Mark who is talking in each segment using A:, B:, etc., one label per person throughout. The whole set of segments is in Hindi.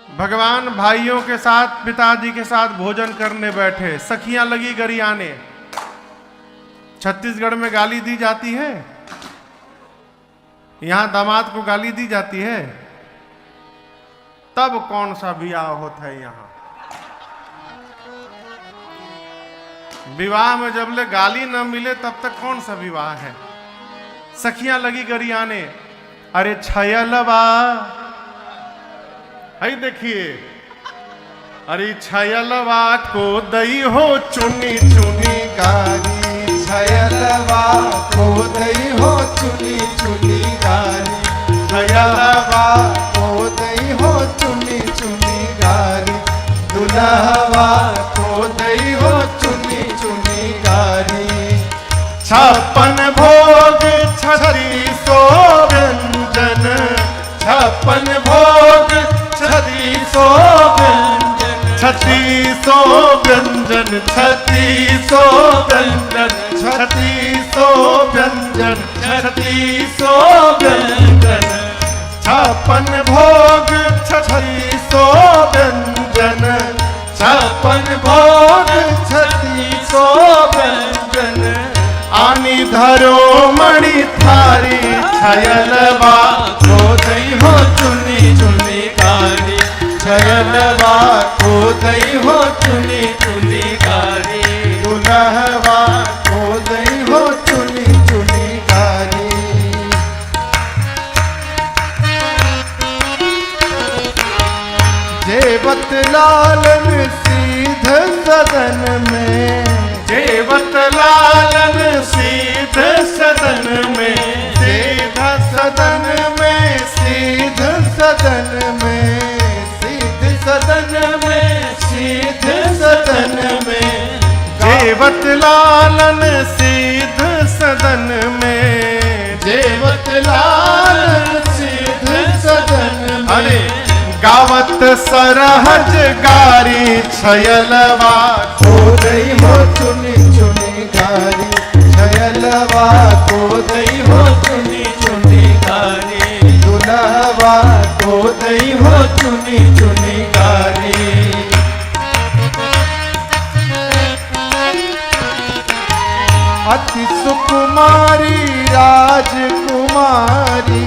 A: भगवान भाइयों के साथ पिताजी के साथ भोजन करने बैठे, सखियां लगी गरियाने। छत्तीसगढ़ में गाली दी जाती है, यहां दामाद को गाली दी जाती है, तब कौन सा विवाह होता है? यहां विवाह में जब ले गाली न मिले तब तक कौन सा विवाह है? सखियां लगी गरियाने, अरे छयलवा, आई देखिए, अरे छयलवा को दई हो चुनी चुनी गारी,
B: छयलवा को दई हो चुनी चुनी गारी,
A: छयलवा
B: को दई हो चुनी चुनी गारी, दुल्हवा को दई हो चुनी चुनी गारी।
A: 56 भोग 3600 व्यंजन, 56 भोग 3600 व्यंजन, 3600 व्यंजन, 3600 व्यंजन, 3600 व्यंजन, 3600 व्यंजन, 56 भोग 3600 व्यंजन, 56 भोग 3600 व्यंजन, आनी धरो मणि थारी, छयलवा
B: को दई हो चुनी चुनी गारी, छयलवा को दई हो चुनी चुनी गारी, दुल्हवा को दई हो चुनी चुनी गारी। जेवत लालन सीध सदन में,
A: जेवत लालन सीध सदन में,
B: सीध सदन में, सीध सदन में, सीध सदन में, सीध सदन में,
A: जेवत लालन सीध सदन में,
B: जेवत लालन सीध सदन में,
A: अरे गावत सरहज गारी, छयलवा
B: को दई हो चुनी चुनी गारी, छयलवा को दई हो चुनी चुनी गारी, दुल्हवा को दई हो चुनी चुनी गारी। अति सुकुमारी राजकुमारी,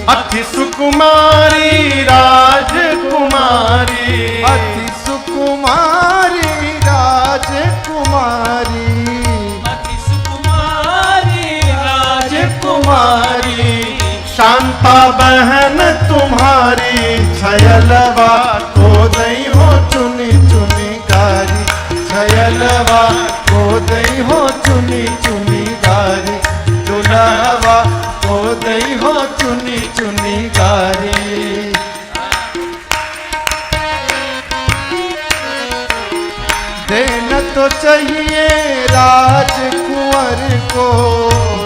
A: अति सुकुमारी राजकुमारी,
B: अति सुकुमारी राजकुमारी,
C: अति सुकुमारी
B: राजकुमारी,
A: शांता बहन तुम्हारी, छयलवा
B: को दई हो चुनी चुनी गारी, छयलवा को दई हो चुनी चुनी गारी, दुल्हवा को दई हो चुनी चुनी गारी। देना तो चाहिए राजकुंवर को,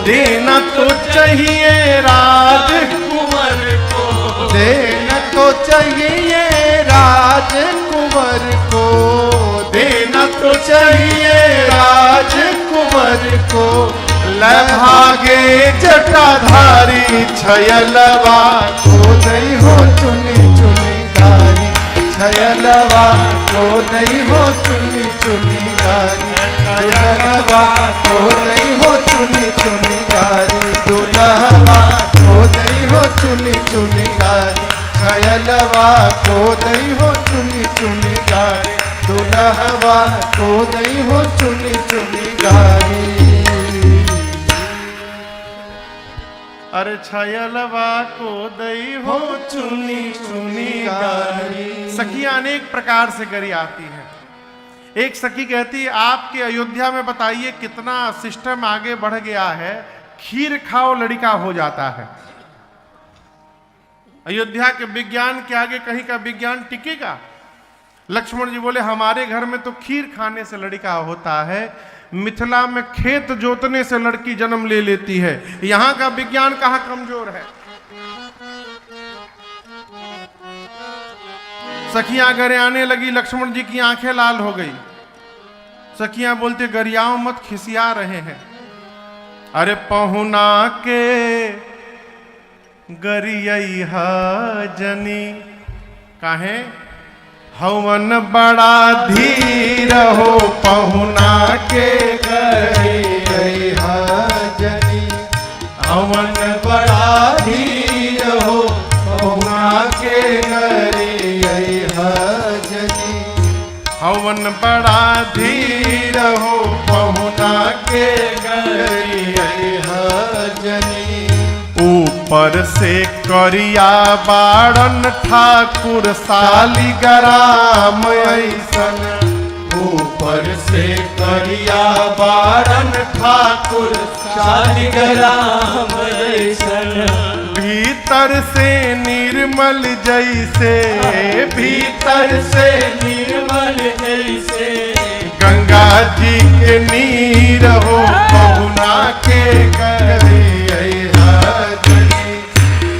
A: देना तो चाहिए राजकुंवर को,
B: देना तो चाहिए राजकुंवर को,
A: देना तो
B: चाहिए राजकुंवर को,
A: लभागे जटाधारी, छयलवा
B: को दई हो चुनी चुनी गारी, छयलवा को दई हो चुनी चुनी गारी, छयलवा को दई हो चुनी चुनी गारी, दुल्हवा को दई हो चुनी चुनी गारी, छयलवा को दई हो चुनी चुनी गारी, दुल्हवा को दई हो चुनी चुनी गारी।
A: अरे छयलवा को दई हो चुनी चुनी गारी। सखियां अनेक प्रकार से गरी आती है। एक सखी कहती है, आपके अयोध्या में बताइए कितना सिस्टम आगे बढ़ गया है, खीर खाओ लड़का हो जाता है। अयोध्या के विज्ञान के आगे कहीं का विज्ञान टिकेगा? लक्ष्मण जी बोले, हमारे घर में तो खीर खाने से लड़का होता है, मिथिला में खेत जोतने से लड़की जन्म ले लेती है। यहां का विज्ञान कहां कमजोर है? सखियां गरियाने लगी, लक्ष्मण जी की आंखें लाल हो गई। सखियां बोलते, गरियाओं मत, खिसिया रहे हैं। अरे पहुना के गरियहा जनी, काहे हवन बड़ा धीर हो पहुना के
B: गई जनी हवन बड़ा धीर हो पहुना के गई जनी
A: हवन बड़ा धीर हो पहुना के
B: गई जनी
A: ऊपर से करिया बाड़न ठाकुर शालिग्राम ऐसन
B: ऊपर से करिया बारन ठाकुर
C: शालिग्राम ऐसन
A: भीतर से निर्मल जैसे
B: भीतर से
C: निर्मल जैसे
A: गंगा जी के नीर हो पहुना के गए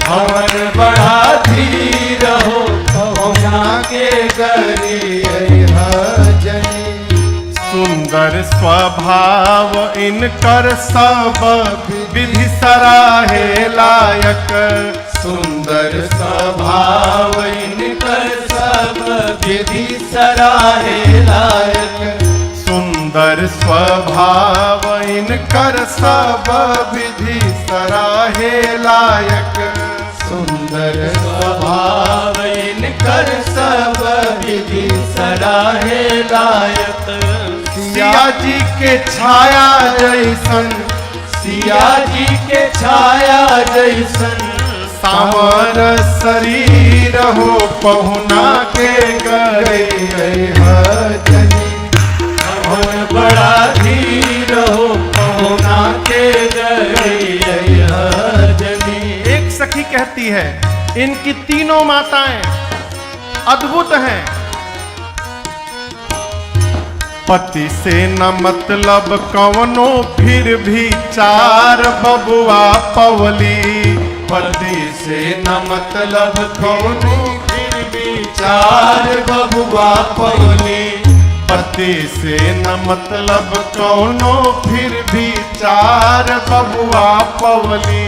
B: हवन बड़ा धीर हो पहुना के गरी जनी
A: सुंदर स्वभाव इनकर सब विधि सराहे लायक
B: सुंदर स्वभाव इनकर सब विधि सराहे लायक
A: सुंदर स्वभाव इनकर सब विधि सराहे लायक
B: सुंदर स्वभाव इनकर सब विधि सराहे लायक
A: सिया जी के छाया जैसन
B: सिया जी के छाया जैसन
A: सावर शरीर हो पहुना के गए
B: जनी हवन बड़ा धीर हो पहुना के गई जनी
A: एक सखी कहती है इनकी तीनों माताएं अद्भुत हैं। पति से न मतलब कवनो फिर भी चार बबुआ पवली
B: पति से न मतलब कौनो फिर भी चार बबुआ पवली
A: पति से न मतलब कौनो फिर भी चार बबुआ पवली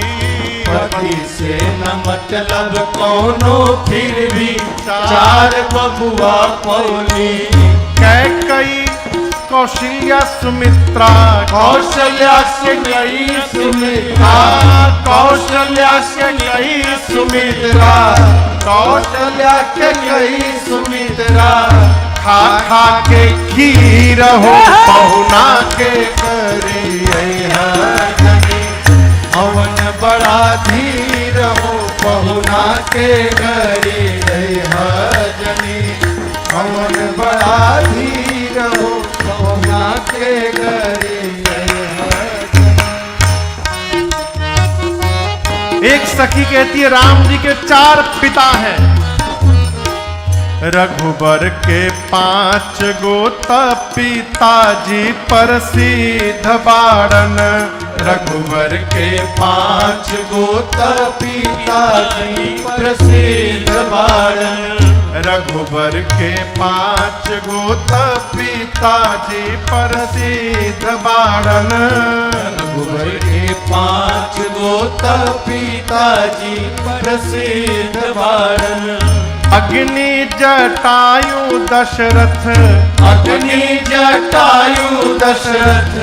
B: पति से न मतलब कौनो फिर भी चार बबुआ पवली
A: कैकई कौशल्या सुमित्रा
B: कौशल्या से गई सुमित्रा कौशल्या से गई सुमित्रा कौशल्या के गई सुमित्रा
A: खा खा के खीर हो पहुना के करी
B: हवन बड़ा धीर हो पहुना के गरी जनी हवन बड़ा धीर हो पहुना के गरी
A: एक सखी कहती है राम जी के 4 पिता हैं रघुबर के 5 गोत पिताजी प्रसिद्ध बाड़न
B: रघुवर के 5 गोत पिताजी प्रसिद्ध बाड़न
A: रघुबर के 5 गोत पिताजी प्रसिद्ध बाड़न
B: रघुवर के 5 गोत पिताजी प्रसिद्ध बाड़न
A: अग्नि जटायु दशरथ
B: अग्नि जटायु दशरथ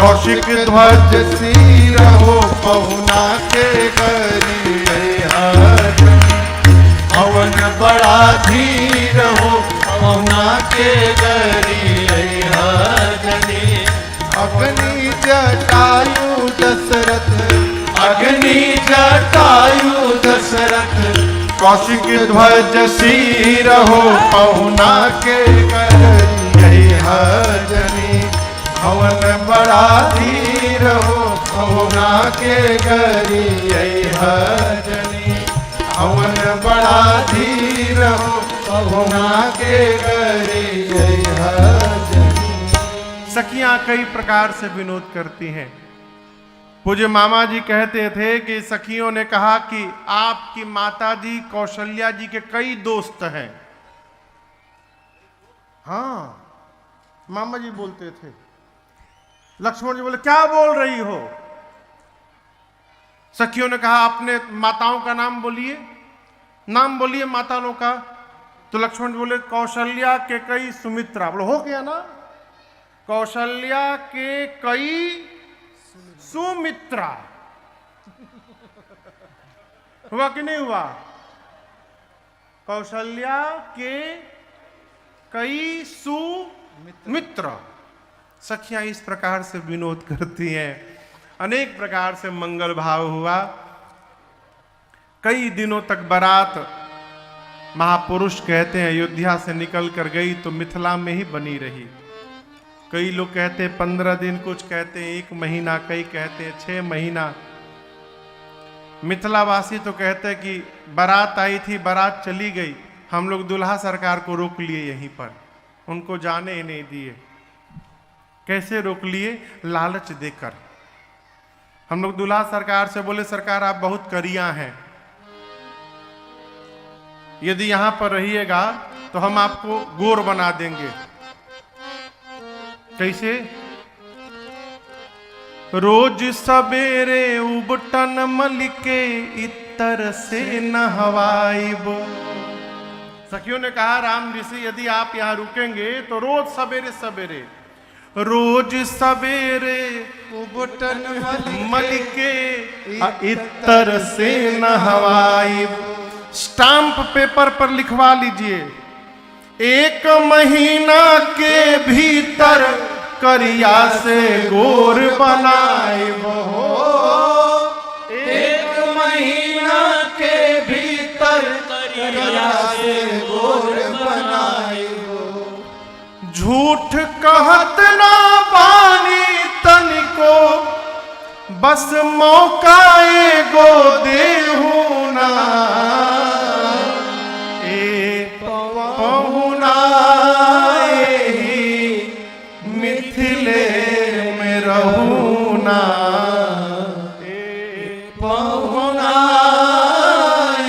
A: कौशिक ध्वज सिर हो पहुना के गरी
B: हवन बड़ा धीर हो पहुना के गरी जनी अग्नि जटायु दशरथ अग्नि जटायु दशरथ
A: कौशिक ध्वज सिर हो पहुना के गरी
B: जनी हवन बड़ा धीर हो पहुना के गरी जनी हवन बड़ा धीर हो पहुना के गरी जनी
A: सखियां कई प्रकार से विनोद करती हैं। पूज्य मामा जी कहते थे कि सखियों ने कहा कि आपकी माता जी कौशल्या जी के कई दोस्त हैं। हाँ, मामा जी बोलते थे। लक्ष्मण जी बोले क्या बोल रही हो? सखियों ने कहा अपने माताओं का नाम बोलिए, नाम बोलिए माताओं का। तो लक्ष्मण जी बोले कौशल्या के कई सुमित्रा, बोलो हो गया ना, कौशल्या के कई सुमित्रा, हुआ कि नहीं हुआ? कौशल्या के कई सुमित्र। सखियां इस प्रकार से विनोद करती हैं, अनेक प्रकार से मंगल भाव हुआ। कई दिनों तक बारात, महापुरुष कहते हैं अयोध्या से निकल कर गई तो मिथिला में ही बनी रही। कई लोग कहते हैं 15 दिन, कुछ कहते हैं 1 महीना, कई कहते हैं 6 महीना। मिथिलावासी तो कहते हैं कि बारात आई थी, बारात चली गई, हम लोग दुल्हा सरकार को रोक लिए यहीं पर, उनको जाने ही नहीं दिए। कैसे रोक लिए? लालच देकर। हम लोग दुल्हा सरकार से बोले सरकार आप बहुत करिया हैं, यदि यहां पर रहिएगा तो हम आपको गोर बना देंगे। कैसे? रोज सवेरे उबटन मलिके इतर से नहवाइब। सखियों ने कहा राम जी से यदि आप यहां रुकेंगे तो रोज सवेरे सवेरे, रोज सवेरे
B: उबटन
A: मलिके इतर से नहवाइब। स्टाम्प पेपर पर लिखवा लीजिए, 1 महीना के भीतर करिया से गोर बनाइब हो।
C: 1 महीना के भीतर करिया से गोर बनाइब।
A: झूठ कहत ना बानी तनिको, बस मौका एगो देहू ना। पहुना एही मिथिले में रहूना,
C: पहुना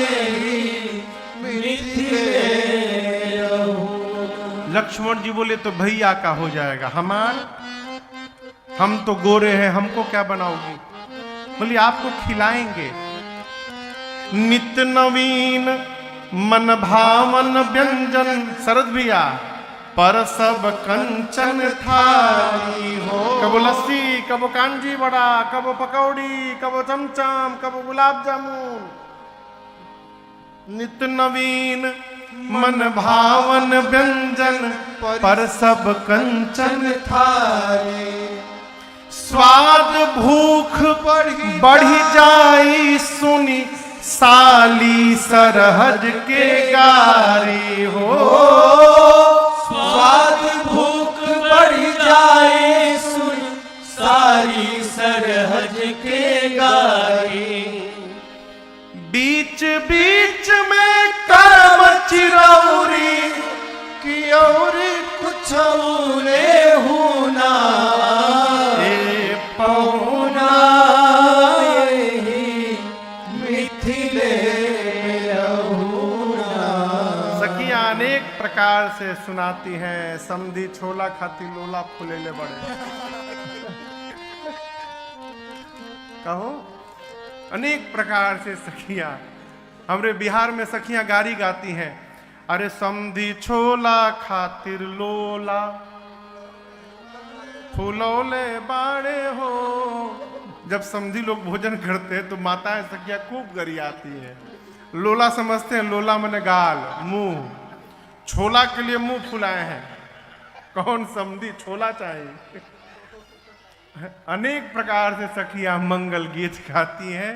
C: एही मिथिले में रहूना।
A: लक्ष्मण जी बोले तो भैया का हो जाएगा, हम तो गोरे हैं, हमको क्या बनाओगी? बोली आपको खिलाएंगे। नित नवीन मन भावन व्यंजन, शरद भैया, पर सब कंचन थाली हो। कबो लस्सी, कबो कांजी बड़ा, कबो पकौड़ी, कबो चमचम, कबो गुलाब जामुन। नित नवीन मन भावन व्यंजन, पर सब कंचन थाली। स्वाद भूख बढ़ी जाई सुनी साली सरहज के गारी हो।
C: स्वाद भूख बढ़ जाए सुन सारी सरहज के गारी।
A: बीच बीच में कर्म चिरौरी की और
C: कुछ ले होना पहुना मिथिले रहूना।
A: सखियां अनेक प्रकार से सुनाती हैं, समधी छोला खाती लोला फुलेले बड़े। कहो अनेक प्रकार से सखियां, हमरे बिहार में सखियां गारी गाती हैं, अरे समधी छोला खातिर लोला फुलौले बाड़े हो। जब समधी लोग भोजन करते हैं तो माताएं सखियां खूब गरियाती हैं। लोला समझते हैं, लोला मने गाल, मुंह, छोला के लिए मुंह फुलाए हैं। कौन समधी छोला चाहिए। अनेक प्रकार से सखियां मंगल गीत गाती हैं।